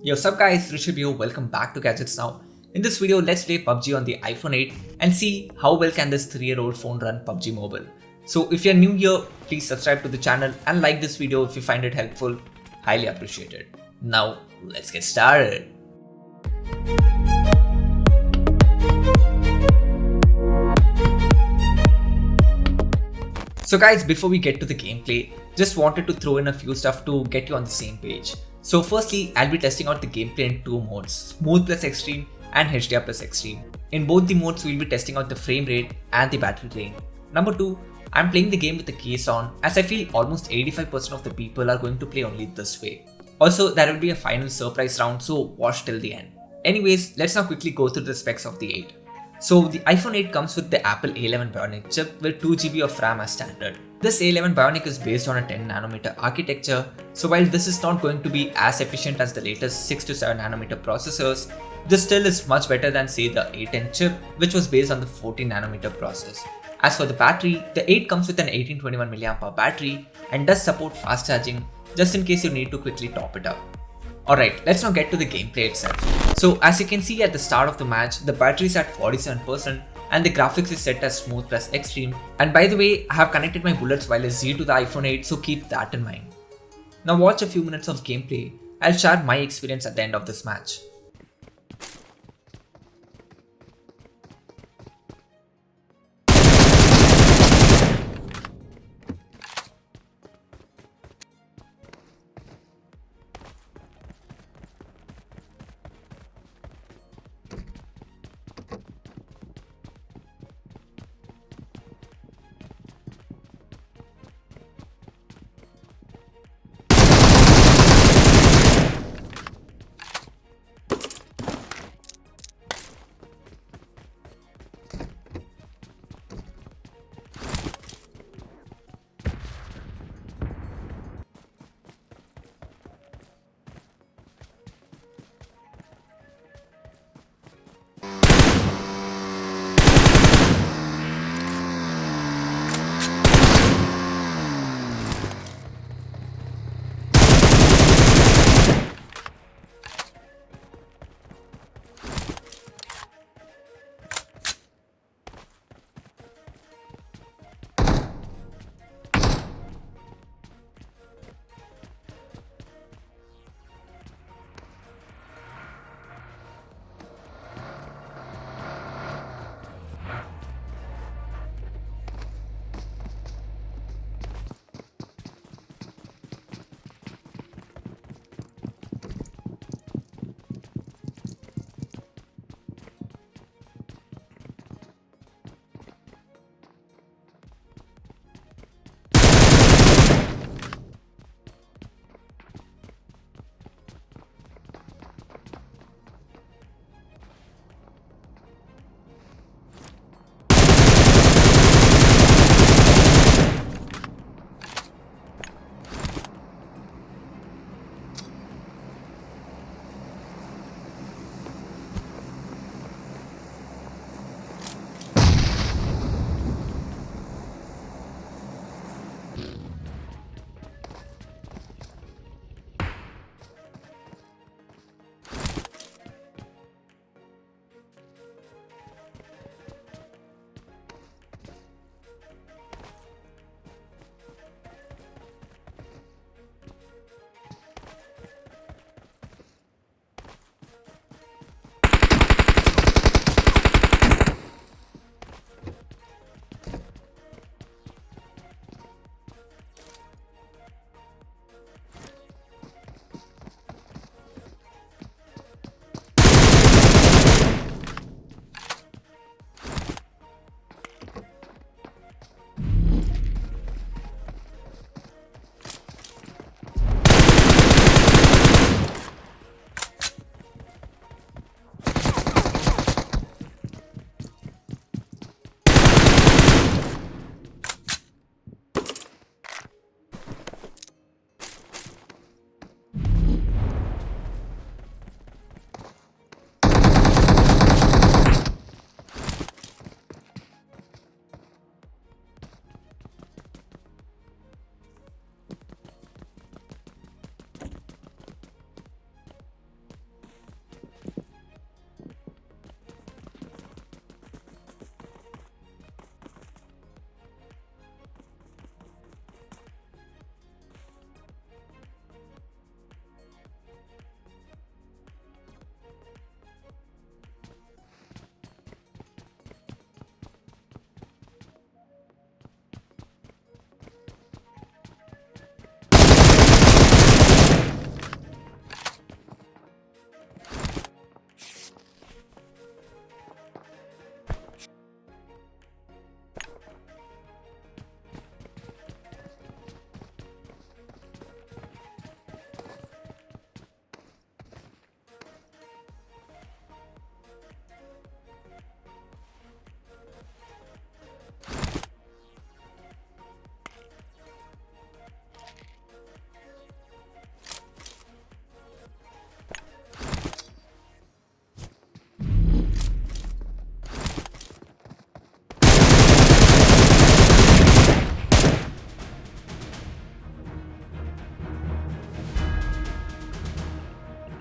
Yo, what's up guys, Rishabh here, welcome back to Gadgets Now. In this video, let's play PUBG on the iPhone 8 and see how well can this 3-year-old phone run PUBG Mobile. So if you're new here, please subscribe to the channel and like this video if you find it helpful, highly appreciated. Now, let's get started. So guys, before we get to the gameplay, just wanted to throw in a few stuff to get you on the same page. So firstly, I'll be testing out the gameplay in two modes, Smooth plus Extreme and HDR plus Extreme. In both the modes, we'll be testing out the frame rate and the battery drain. Number 2, I'm playing the game with the case on as I feel almost 85% of the people are going to play only this way. Also, there will be a final surprise round, so watch till the end. Anyways, let's now quickly go through the specs of the 8. So the iPhone 8 comes with the Apple A11 Bionic chip with 2GB of RAM as standard. This A11 Bionic is based on a 10nm architecture, so while this is not going to be as efficient as the latest 6 to 7nm processors, this still is much better than say the A10 chip which was based on the 14nm process. As for the battery, the 8 comes with an 1821mAh battery and does support fast charging just in case you need to quickly top it up. Alright, let's now get to the gameplay itself. So as you can see at the start of the match, the battery is at 47% and the graphics is set as Smooth plus Extreme. And by the way, I have connected my bullets wireless Z to the iPhone 8, so keep that in mind. Now watch a few minutes of gameplay. I'll share my experience at the end of this match.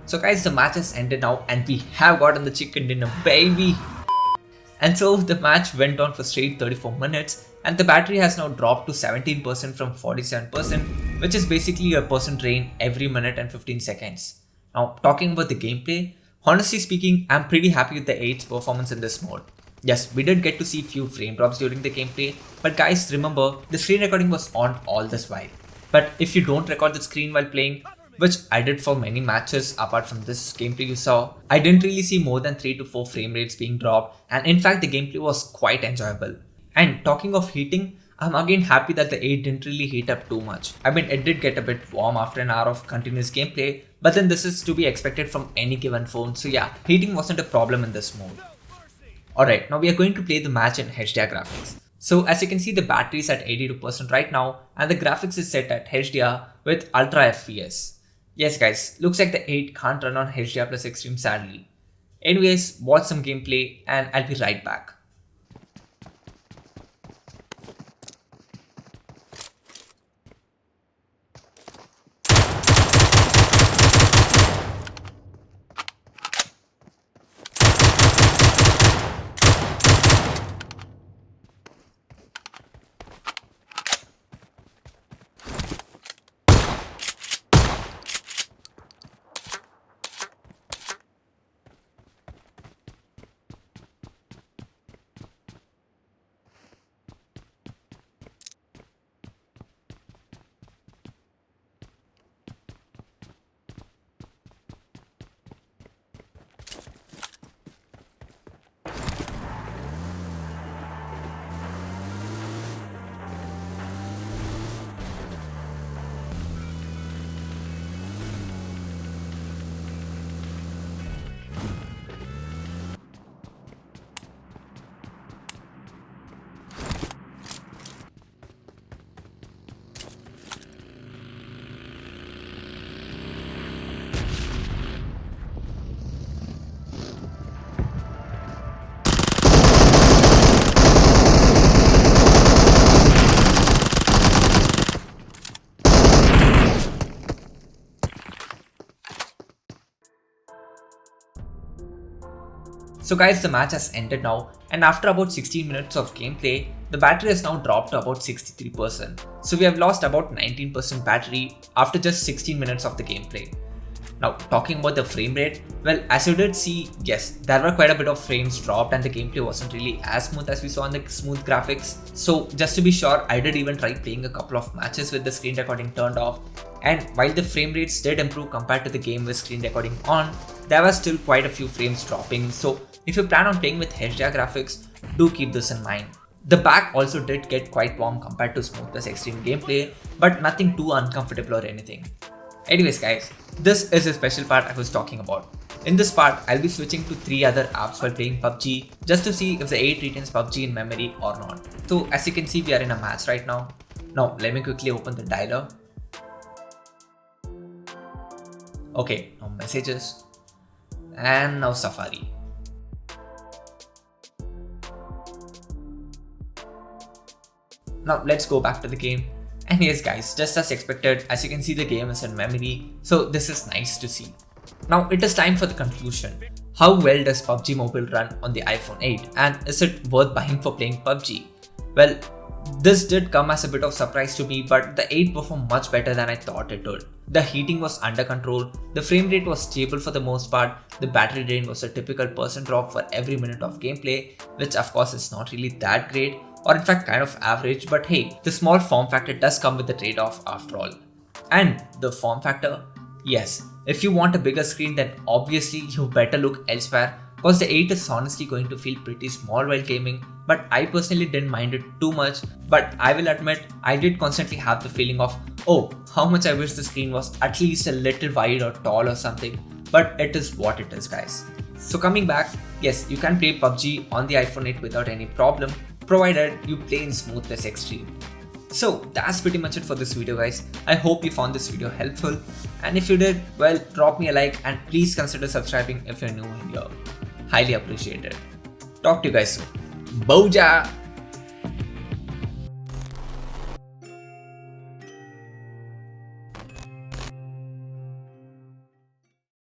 So guys, the match has ended now and we have gotten the chicken dinner, baby. And so the match went on for straight 34 minutes and the battery has now dropped to 17% from 47%, which is basically a percent drain every minute and 15 seconds. Now talking about the gameplay, honestly speaking, I'm pretty happy with the 8's performance in this mode. Yes, we did get to see few frame drops during the gameplay, but guys, remember, the screen recording was on all this while. But if you don't record the screen while playing, which I did for many matches apart from this gameplay you saw, I didn't really see more than 3 to 4 frame rates being dropped, and in fact the gameplay was quite enjoyable. And talking of heating, I'm again happy that the 8 didn't really heat up too much. I mean, it did get a bit warm after an hour of continuous gameplay, but then this is to be expected from any given phone, so yeah, heating wasn't a problem in this mode. Alright, now we are going to play the match in HDR Graphics. So as you can see, the battery is at 82% right now and the graphics is set at HDR with Ultra FPS. Yes guys, looks like the 8 can't run on HDR plus Extreme sadly. Anyways, watch some gameplay and I'll be right back. So guys, the match has ended now and after about 16 minutes of gameplay, the battery has now dropped to about 63%. So we have lost about 19% battery after just 16 minutes of the gameplay. Now talking about the frame rate, well, as you did see, yes, there were quite a bit of frames dropped and the gameplay wasn't really as smooth as we saw in the smooth graphics. So just to be sure, I did even try playing a couple of matches with the screen recording turned off, and while the frame rates did improve compared to the game with screen recording on, there were still quite a few frames dropping. So if you plan on playing with HDR graphics, do keep this in mind. The back also did get quite warm compared to smooth plus extreme gameplay, but nothing too uncomfortable or anything. Anyways guys, this is a special part I was talking about. In this part, I'll be switching to 3 other apps while playing PUBG just to see if the 8 retains PUBG in memory or not. So as you can see, we are in a match right now. Now let me quickly open the dialer. Okay, now messages and now Safari. Now let's go back to the game. And yes guys, just as expected, as you can see the game is in memory, so this is nice to see. Now it is time for the conclusion. How well does PUBG Mobile run on the iPhone 8 and is it worth buying for playing PUBG? Well, this did come as a bit of surprise to me, but the 8 performed much better than I thought it would. The heating was under control, the frame rate was stable for the most part, the battery drain was a typical percent drop for every minute of gameplay, which of course is not really that great, or in fact kind of average, but hey, the small form factor does come with the trade-off after all. And the form factor? Yes, if you want a bigger screen then obviously you better look elsewhere, because the 8 is honestly going to feel pretty small while gaming, but I personally didn't mind it too much. But I will admit, I did constantly have the feeling of, oh, how much I wish the screen was at least a little wide or tall or something, but it is what it is guys. So coming back, yes, you can play PUBG on the iPhone 8 without any problem, provided you play in smooth plus extreme. So that's pretty much it for this video guys. I hope you found this video helpful, and if you did, well, drop me a like and please consider subscribing if you're new here. Highly appreciated. Talk to you guys soon. Boja!